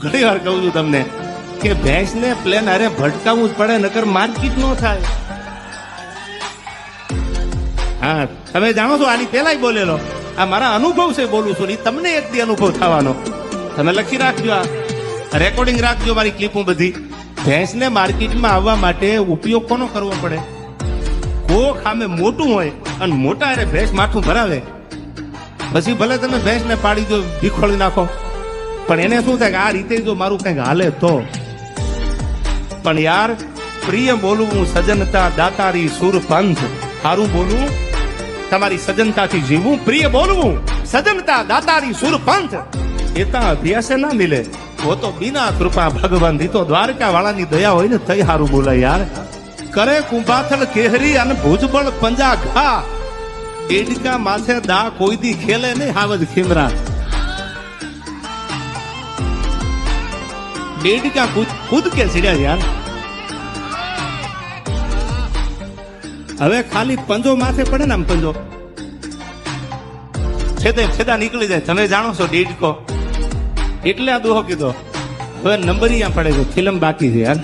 ઘણી વાર કહું છું તમને કે ભેંસને પ્લેન અરે ભટકાવવું જ પડે, નકર માર્કેટ નો થાય. હા, તમે જાણો છો, આની પેલા બોલેલો. આ મારા અનુભવ છે બોલું છું, તમને એક દી અનુભવ થવાનો. તમે લખી રાખજો, આ રેકોર્ડિંગ રાખજો, મારી ક્લિપો બધી. ભેંસને માર્કેટમાં આવવા માટે ઉપયોગ કોનો કરવો પડે? કોક સામે મોટું હોય અને મોટા અરે ભેંસ માથું ભરાવે, પછી ભલે તમે ભેંસને પાડી દો, ભીખોળી નાખો, પણ એને શું થાય કે આ રીતે જો મારું કંઈક હાલે તો. પણ યાર, પ્રિય બોલવું સજનતા દાતારી સુર પંથ. સારું બોલવું, તમારી સજનતાથી જીવવું, પ્રિય બોલવું સજનતા દાતારી સુર પંથ. એ તો અભ્યાસે ના મિલે, वो तो बिना कृपा भगवान दी. तो द्वारका वाળાની દયા હોય ને તઈ હારું બોલાય યાર. કરે કુંભાથલ કેહરી અને ભુજબળ પંજા ઘા, એડકા માથે દા કોઈ દી ખેલે નહીં હાવજ ખીમરા. એડકા ખુદ કે સીડ્યા યાર. હવે ખાલી પંજો માથે પડે ને, આમ પંજો છેદા નીકળી જાય. તમે જાણો છો ડેડકો એટલે આ દોહો કીધો. હવે નંબર અહીંયા પડે છે, ફિલ્મ બાકી છે યાર.